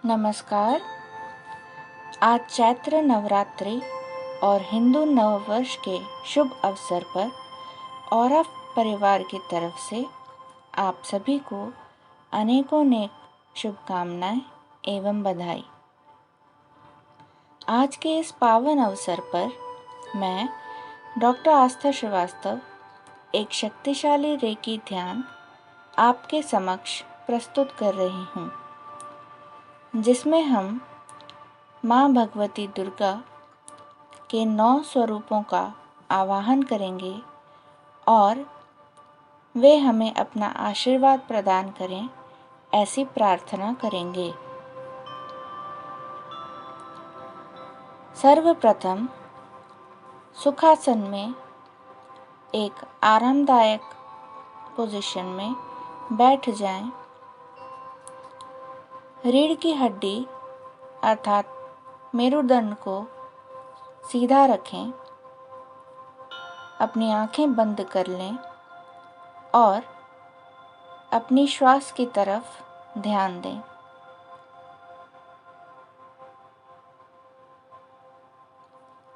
नमस्कार। आज चैत्र नवरात्रि और हिंदू नववर्ष के शुभ अवसर पर औरा परिवार की तरफ से आप सभी को अनेकों नेक शुभकामनाएं एवं बधाई। आज के इस पावन अवसर पर मैं डॉक्टर आस्था श्रीवास्तव एक शक्तिशाली रेकी ध्यान आपके समक्ष प्रस्तुत कर रही हूँ, जिसमें हम माँ भगवती दुर्गा के 9 स्वरूपों का आवाहन करेंगे और वे हमें अपना आशीर्वाद प्रदान करें, ऐसी प्रार्थना करेंगे। सर्वप्रथम सुखासन में एक आरामदायक पोजीशन में बैठ जाएं। रीढ़ की हड्डी अर्थात मेरुदंड को सीधा रखें, अपनी आंखें बंद कर लें और अपनी श्वास की तरफ ध्यान दें।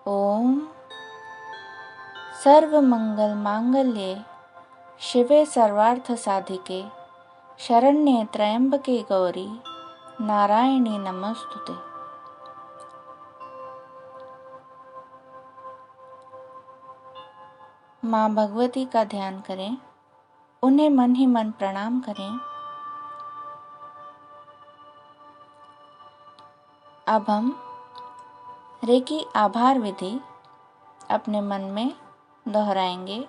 ओम सर्वमंगल मांगल्ये शिवे सर्वार्थ साधिके शरण्ये त्र्यंबके गौरी नारायणी नमस्तुते। माँ भगवती का ध्यान करें, उन्हें मन ही मन प्रणाम करें। अब हम रेकी आभार विधि अपने मन में दोहराएंगे।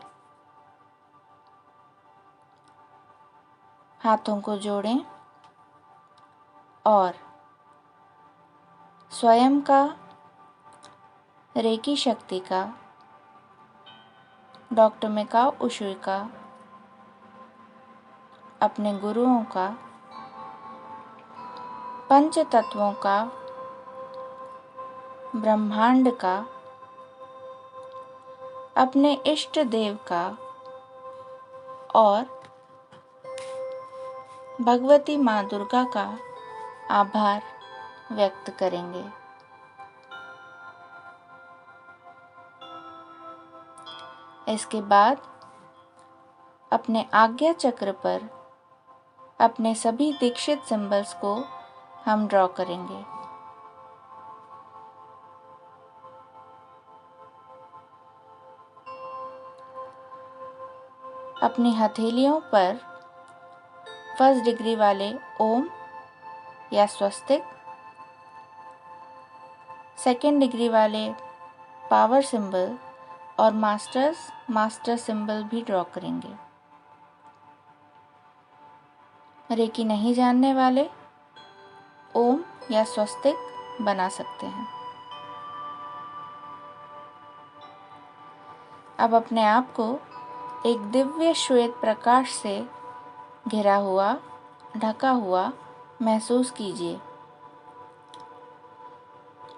हाथों को जोड़ें और स्वयं का, रेकी शक्ति का, डॉक्टर मिकाओ उशुई का, अपने गुरुओं का, पंच तत्वों का, ब्रह्मांड का, अपने इष्ट देव का और भगवती माँ दुर्गा का आभार व्यक्त करेंगे। इसके बाद अपने आज्ञा चक्र पर अपने सभी दीक्षित सिंबल्स को हम ड्रॉ करेंगे। अपनी हथेलियों पर फर्स्ट डिग्री वाले ओम या स्वस्तिक, सेकेंड डिग्री वाले पावर सिंबल और मास्टर सिंबल भी ड्रॉ करेंगे। रेकी नहीं जानने वाले ओम या स्वस्तिक बना सकते हैं। अब अपने आप को एक दिव्य श्वेत प्रकाश से घिरा हुआ, ढका हुआ महसूस कीजिए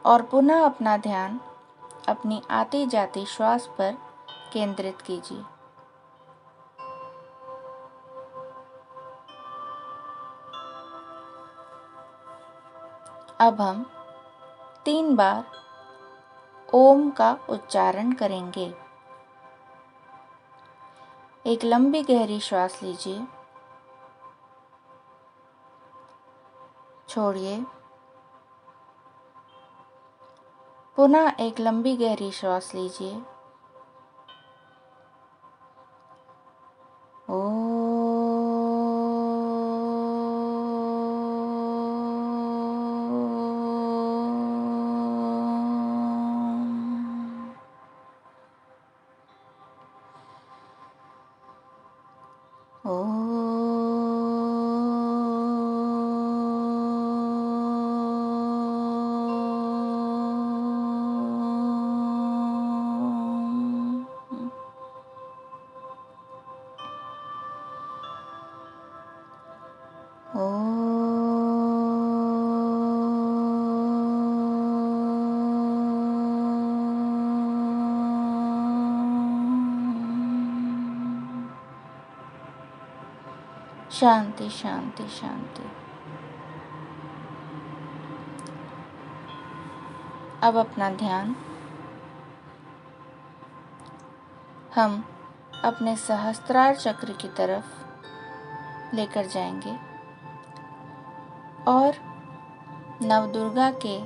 और पुनः अपना ध्यान अपनी आती जाती श्वास पर केंद्रित कीजिए। अब हम 3 बार ओम का उच्चारण करेंगे। एक लंबी गहरी श्वास लीजिए, छोड़िए, पुनः एक लंबी गहरी श्वास लीजिए। शांति शांति शांति। अब अपना ध्यान हम अपने सहस्त्रार चक्र की तरफ लेकर जाएंगे और नवदुर्गा के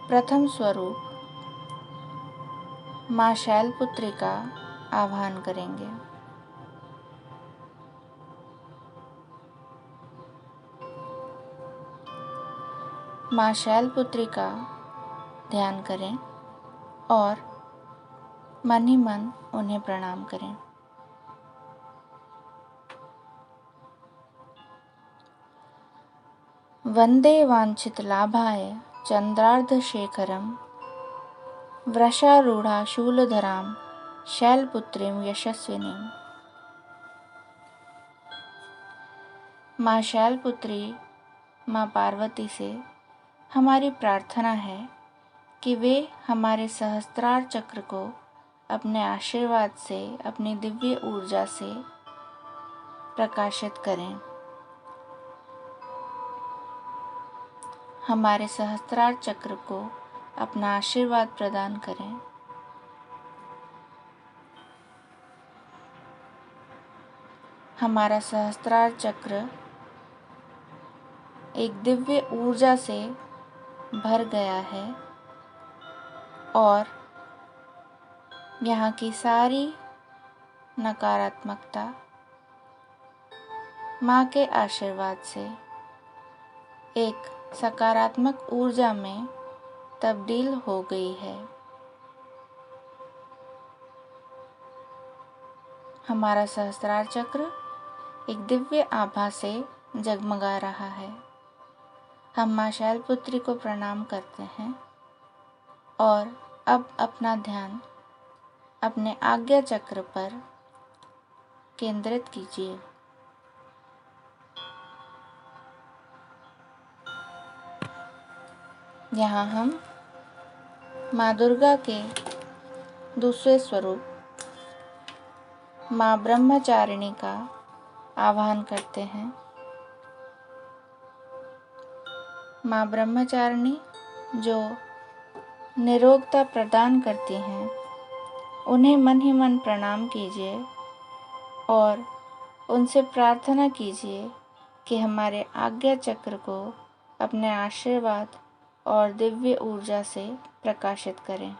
प्रथम स्वरूप माँ शैलपुत्री का आह्वान करेंगे। माँ शैलपुत्री का ध्यान करें और मन ही मन उन्हें प्रणाम करें। वंदे वांछितलाभाय चंद्रार्धशेखरं वृषारूढ़ा शूलधरां शैलपुत्रीं यशस्विनीं। माँ शैलपुत्री माँ पार्वती से हमारी प्रार्थना है कि वे हमारे सहस्त्रार चक्र को अपने आशीर्वाद से, अपनी दिव्य ऊर्जा से प्रकाशित करें। हमारे सहस्त्रार चक्र को अपना आशीर्वाद प्रदान करें। हमारा सहस्त्रार चक्र एक दिव्य ऊर्जा से भर गया है और यहाँ की सारी नकारात्मकता माँ के आशीर्वाद से एक सकारात्मक ऊर्जा में तब्दील हो गई है। हमारा सहस्त्रार चक्र एक दिव्य आभा से जगमगा रहा है। हम माँ शैलपुत्री को प्रणाम करते हैं और अब अपना ध्यान अपने आज्ञा चक्र पर केंद्रित कीजिए। यहाँ हम माँ दुर्गा के दूसरे स्वरूप माँ ब्रह्मचारिणी का आह्वान करते हैं। माँ ब्रह्मचारिणी जो निरोगता प्रदान करती हैं, उन्हें मन ही मन प्रणाम कीजिए और उनसे प्रार्थना कीजिए कि हमारे आज्ञा चक्र को अपने आशीर्वाद और दिव्य ऊर्जा से प्रकाशित करें।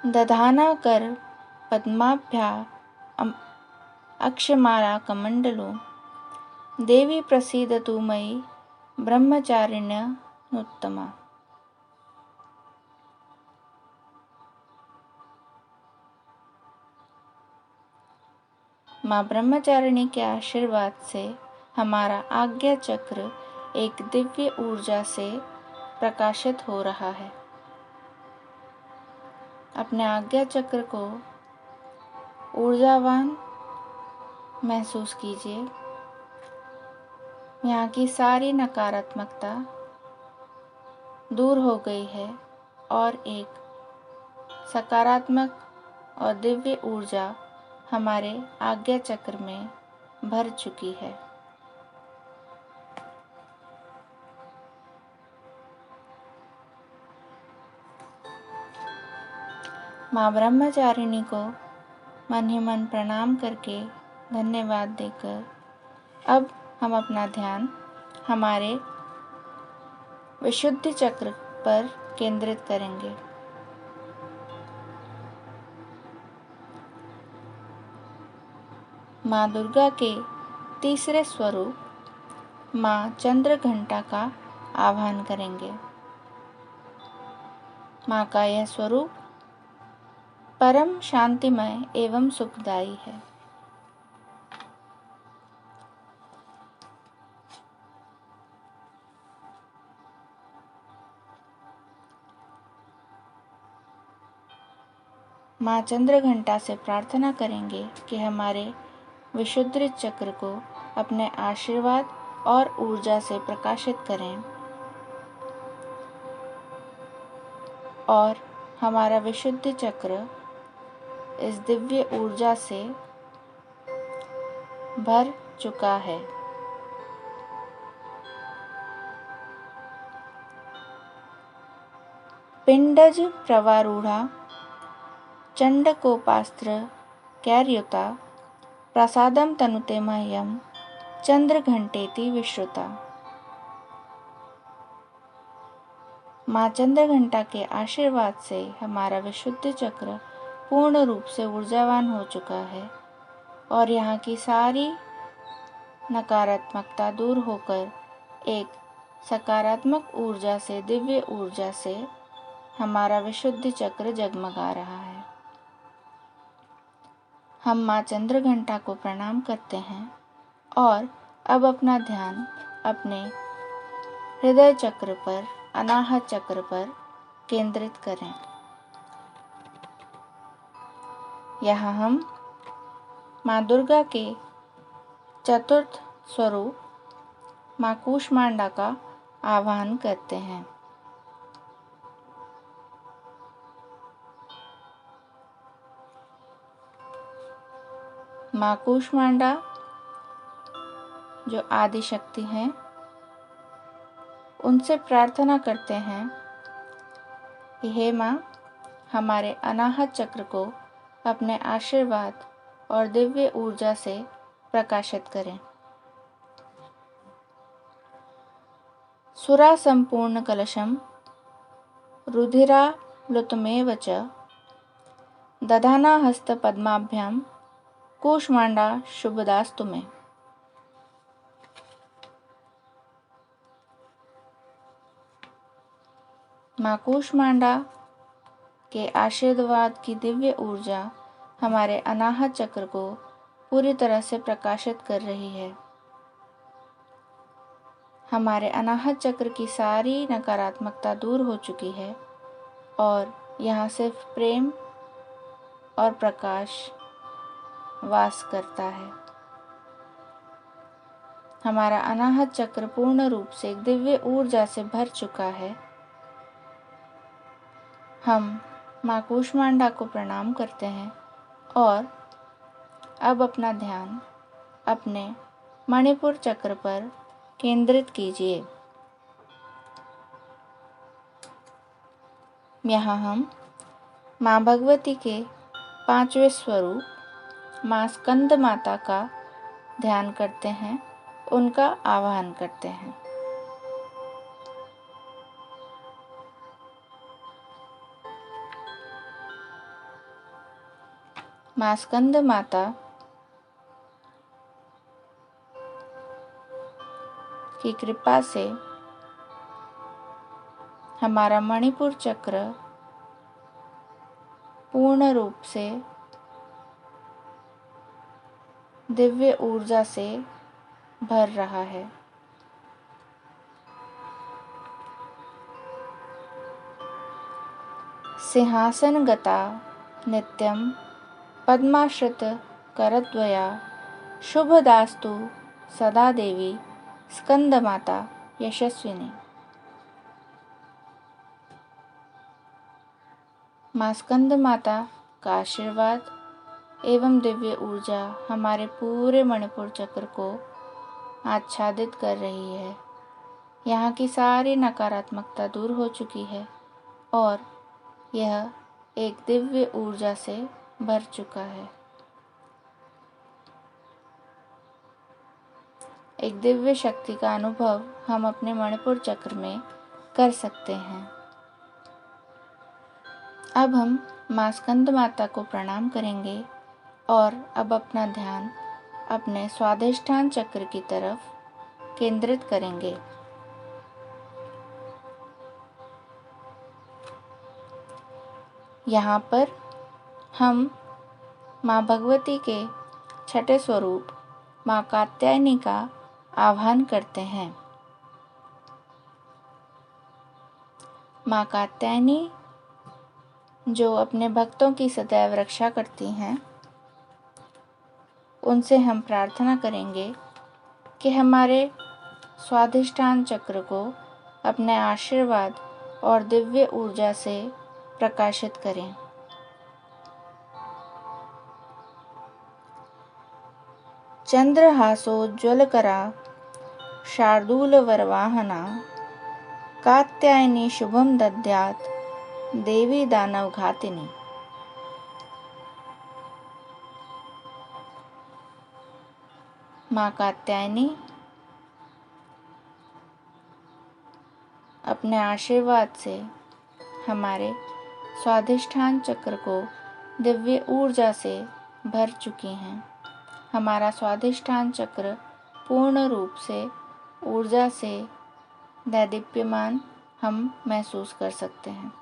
दधाना कर पद्माभ्या अक्षमाला कमंडलो देवी प्रसीदतु मयि ब्रह्मचारिण्यनुत्तमा। माँ ब्रह्मचारिणी के आशीर्वाद से हमारा आज्ञा चक्र एक दिव्य ऊर्जा से प्रकाशित हो रहा है। अपने आज्ञा चक्र को ऊर्जावान महसूस कीजिए। यहाँ की सारी नकारात्मकता दूर हो गई है और एक सकारात्मक और दिव्य ऊर्जा हमारे आज्ञा चक्र में भर चुकी है। माँ ब्रह्मचारिणी को मन ही मन प्रणाम करके धन्यवाद देकर अब हम अपना ध्यान हमारे विशुद्धि चक्र पर केंद्रित करेंगे। माँ दुर्गा के तीसरे स्वरूप माँ चंद्रघंटा का आह्वान करेंगे। माँ का यह स्वरूप परम शांतिमय एवं सुखदायी है। माँ चंद्रघंटा से प्रार्थना करेंगे कि हमारे विशुद्ध चक्र को अपने आशीर्वाद और ऊर्जा से प्रकाशित करें और हमारा विशुद्ध चक्र इस दिव्य ऊर्जा से भर चुका है। पिंडज प्रवारूढ़ा चंडकोपास्त्र कैर्युता प्रसादम तनुते मह्यम चंद्रघंटेति विश्रुता। माँ चंद्रघंटा के आशीर्वाद से हमारा विशुद्ध चक्र पूर्ण रूप से ऊर्जावान हो चुका है और यहाँ की सारी नकारात्मकता दूर होकर एक सकारात्मक ऊर्जा से, दिव्य ऊर्जा से हमारा विशुद्ध चक्र जगमगा रहा है। हम माँ चंद्रघंटा को प्रणाम करते हैं और अब अपना ध्यान अपने हृदय चक्र पर, अनाहत चक्र पर केंद्रित करें। यहाँ हम माँ दुर्गा के चतुर्थ स्वरूप माँ कूष्मांडा का आवाहन करते हैं। माँ कूष्मांडा जो आदि शक्ति हैं, उनसे प्रार्थना करते हैं कि हे माँ, हमारे अनाहत चक्र को अपने आशीर्वाद और दिव्य ऊर्जा से प्रकाशित करें। सुरा संपूर्ण कलशम रुधिरा लुतमेव च दधाना हस्त पद्माभ्याम कूष्मांडा शुभदास्तु मे। माँ कूष्मांडा के आशीर्वाद की दिव्य ऊर्जा हमारे अनाहत चक्र को पूरी तरह से प्रकाशित कर रही है। हमारे अनाहत चक्र की सारी नकारात्मकता दूर हो चुकी है और यहाँ सिर्फ प्रेम और प्रकाश वास करता है। हमारा अनाहत चक्र पूर्ण रूप से एक दिव्य ऊर्जा से भर चुका है। हम माँ कूष्मांडा को प्रणाम करते हैं और अब अपना ध्यान अपने मणिपुर चक्र पर केंद्रित कीजिए। यहाँ हम माँ भगवती के पांचवें स्वरूप माँ स्कंद माता का ध्यान करते हैं, उनका आवाहन करते हैं। माँ स्कंद माता की कृपा से हमारा मणिपुर चक्र पूर्ण रूप से दिव्य ऊर्जा से भर रहा है। सिंहासन गता नित्यम पद्माश्रित करद्वया शुभदास्तु सदा देवी स्कंद माता यशस्विनी। माँ स्कंद माता का आशीर्वाद एवं दिव्य ऊर्जा हमारे पूरे मणिपुर चक्र को आच्छादित कर रही है। यहाँ की सारी नकारात्मकता दूर हो चुकी है और यह एक दिव्य ऊर्जा से भर चुका है। एक दिव्य शक्ति का अनुभव हम अपने मणिपुर चक्र में कर सकते हैं। अब हम माँ स्कंद माता को प्रणाम करेंगे और अब अपना ध्यान अपने स्वाधिष्ठान चक्र की तरफ केंद्रित करेंगे। यहाँ पर हम माँ भगवती के छठे स्वरूप माँ कात्यायनी का आह्वान करते हैं। माँ कात्यायनी जो अपने भक्तों की सदैव रक्षा करती हैं, उनसे हम प्रार्थना करेंगे कि हमारे स्वाधिष्ठान चक्र को अपने आशीर्वाद और दिव्य ऊर्जा से प्रकाशित करें। चंद्रहासोज्ज्वलकरा शार्दूलवरवाहना कात्यायनी शुभम दद्यात् देवी दानव घातिनी। माँ कात्यायनी अपने आशीर्वाद से हमारे स्वाधिष्ठान चक्र को दिव्य ऊर्जा से भर चुकी हैं। हमारा स्वाधिष्ठान चक्र पूर्ण रूप से ऊर्जा से दैदीप्यमान हम महसूस कर सकते हैं।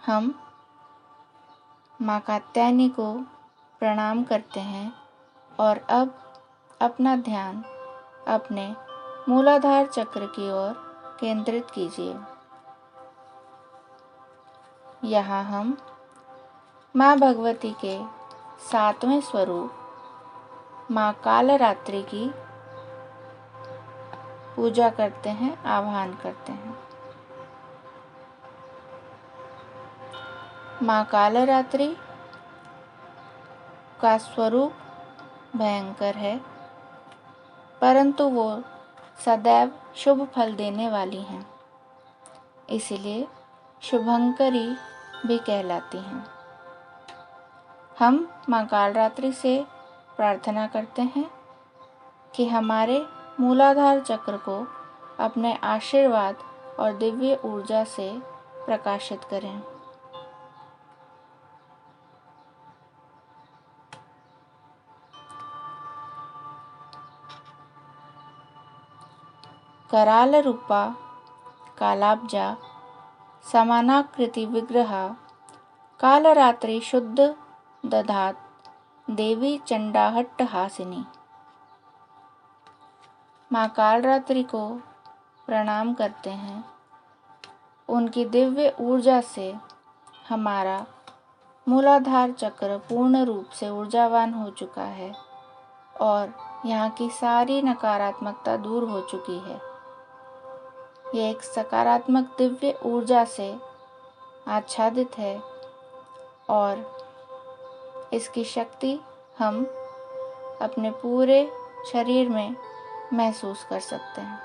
हम माँ कात्यायनी को प्रणाम करते हैं और अब अपना ध्यान अपने मूलाधार चक्र की ओर केंद्रित कीजिए। यहाँ हम माँ भगवती के 7वें स्वरूप माँ कालरात्रि की पूजा करते हैं, आह्वान करते हैं। माँ कालरात्रि का स्वरूप भयंकर है, परंतु वो सदैव शुभ फल देने वाली हैं, इसलिए शुभंकरी भी कहलाती हैं। हम माँ कालरात्रि से प्रार्थना करते हैं कि हमारे मूलाधार चक्र को अपने आशीर्वाद और दिव्य ऊर्जा से प्रकाशित करें। कराल रूपा कालाब्जा समानाकृति विग्रहा कालरात्रि शुद्ध दधात देवी चंडाहट्टहासिनी। माँ कालरात्रि को प्रणाम करते हैं। उनकी दिव्य ऊर्जा से हमारा मूलाधार चक्र पूर्ण रूप से ऊर्जावान हो चुका है और यहाँ की सारी नकारात्मकता दूर हो चुकी है। ये एक सकारात्मक दिव्य ऊर्जा से आच्छादित है और इसकी शक्ति हम अपने पूरे शरीर में महसूस कर सकते हैं।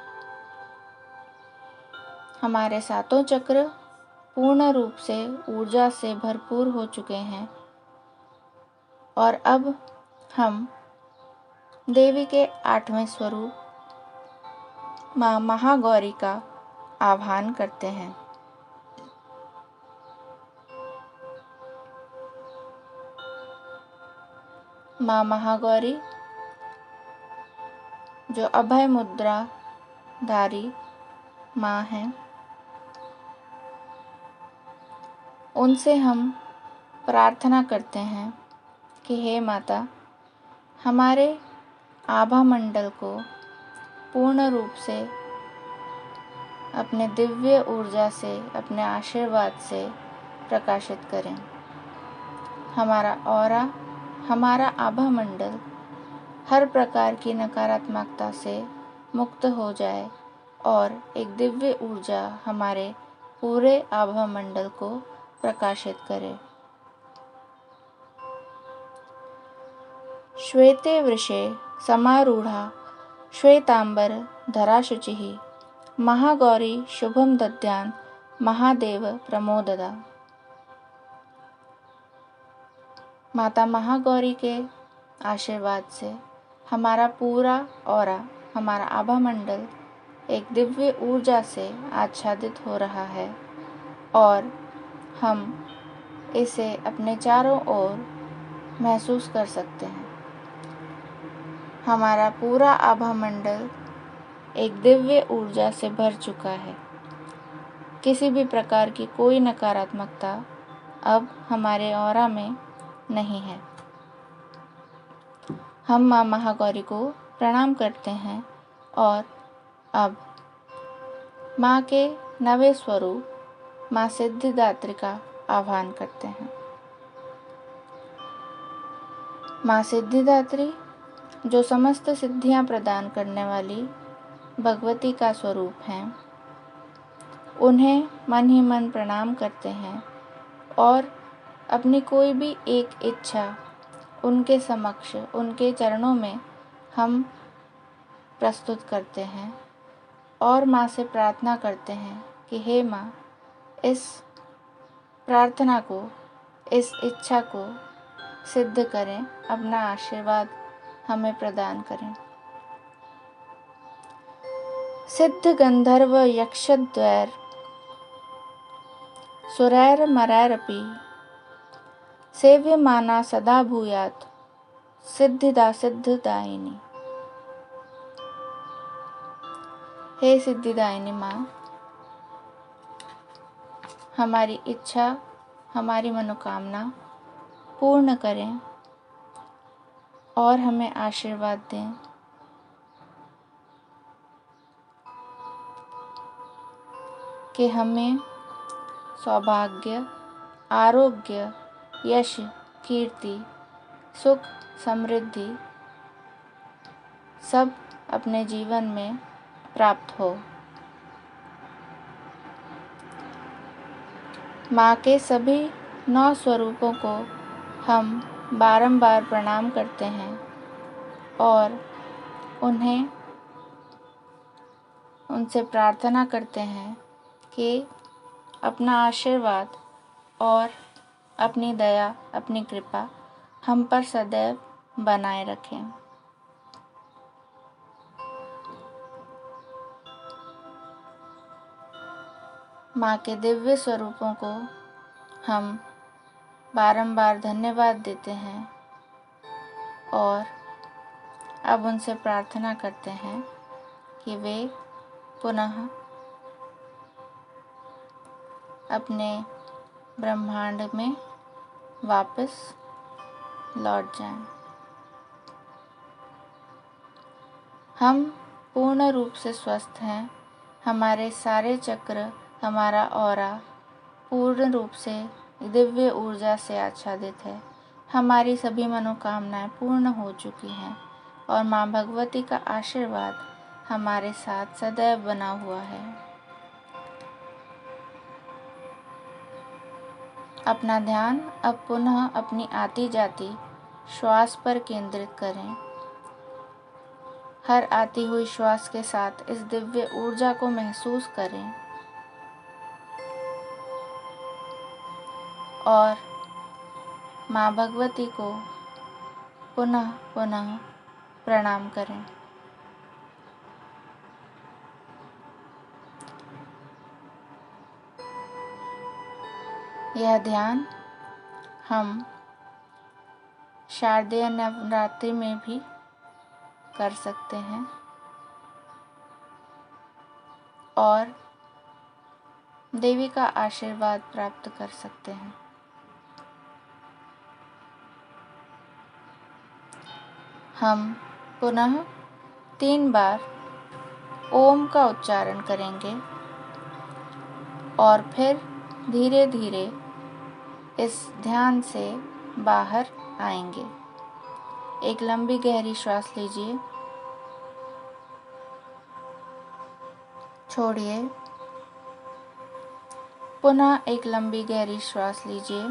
हमारे 7 चक्र पूर्ण रूप से ऊर्जा से भरपूर हो चुके हैं और अब हम देवी के 8वें स्वरूप माँ महागौरी का आह्वान करते हैं। माँ महागौरी जो अभय मुद्रा धारी माँ हैं, उनसे हम प्रार्थना करते हैं कि हे माता, हमारे आभा मंडल को पूर्ण रूप से अपने दिव्य ऊर्जा से, अपने आशीर्वाद से प्रकाशित करें। हमारा ऑरा, हमारा आभा मंडल हर प्रकार की नकारात्मकता से मुक्त हो जाए और एक दिव्य ऊर्जा हमारे पूरे आभा मंडल को प्रकाशित करे। श्वेते वृषे समारूढ़ा श्वेतांबर धरा शुचिः महागौरी शुभम दद्यान महादेव प्रमोददा। माता महागौरी के आशीर्वाद से हमारा पूरा ऑरा, हमारा आभा मंडल एक दिव्य ऊर्जा से आच्छादित हो रहा है और हम इसे अपने चारों ओर महसूस कर सकते हैं। हमारा पूरा आभा मंडल एक दिव्य ऊर्जा से भर चुका है। किसी भी प्रकार की कोई नकारात्मकता अब हमारे ऑरा में नहीं है। हम माँ महागौरी को प्रणाम करते हैं और अब माँ के 9वें स्वरूप माँ सिद्धिदात्री का आह्वान करते हैं। माँ सिद्धिदात्री जो समस्त सिद्धियाँ प्रदान करने वाली भगवती का स्वरूप हैं, उन्हें मन ही मन प्रणाम करते हैं और अपनी कोई भी एक इच्छा उनके समक्ष, उनके चरणों में हम प्रस्तुत करते हैं और माँ से प्रार्थना करते हैं कि हे माँ, इस प्रार्थना को, इस इच्छा को सिद्ध करें, अपना आशीर्वाद हमें प्रदान करें। सिद्ध गंधर्व यक्षद्वैर सुरैर्मरैरपि सेव्यमाना सदा भूयात् सिद्धिदा सिद्धिदायिनी। हे सिद्धिदायिनी माँ, हमारी इच्छा, हमारी मनोकामना पूर्ण करें और हमें आशीर्वाद दें। कि हमें सौभाग्य, आरोग्य, यश, कीर्ति, सुख, समृद्धि सब अपने जीवन में प्राप्त हो। माँ के सभी 9 स्वरूपों को हम बारंबार प्रणाम करते हैं और उनसे प्रार्थना करते हैं कि अपना आशीर्वाद और अपनी दया, अपनी कृपा हम पर सदैव बनाए रखें। माँ के दिव्य स्वरूपों को हम बारंबार धन्यवाद देते हैं और अब उनसे प्रार्थना करते हैं कि वे पुनः अपने ब्रह्मांड में वापस लौट जाएं। हम पूर्ण रूप से स्वस्थ हैं। हमारे सारे चक्र, हमारा ऑरा पूर्ण रूप से दिव्य ऊर्जा से आच्छादित है। हमारी सभी मनोकामनाएं पूर्ण हो चुकी हैं और माँ भगवती का आशीर्वाद हमारे साथ सदैव बना हुआ है। अपना ध्यान अब पुनः अपनी आती जाती श्वास पर केंद्रित करें। हर आती हुई श्वास के साथ इस दिव्य ऊर्जा को महसूस करें और माँ भगवती को पुनः पुनः प्रणाम करें। यह ध्यान हम शारदीय नवरात्रि में भी कर सकते हैं और देवी का आशीर्वाद प्राप्त कर सकते हैं। हम पुनः 3 बार ओम का उच्चारण करेंगे और फिर धीरे धीरे इस ध्यान से बाहर आएंगे। एक लंबी गहरी श्वास लीजिए, छोड़िए, पुनः एक लंबी गहरी श्वास लीजिए।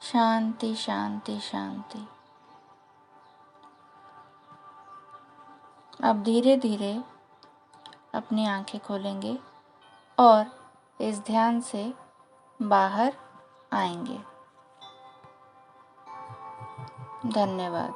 शांति शांति शांति। अब धीरे धीरे अपनी आंखें खोलेंगे और इस ध्यान से बाहर आएंगे। धन्यवाद।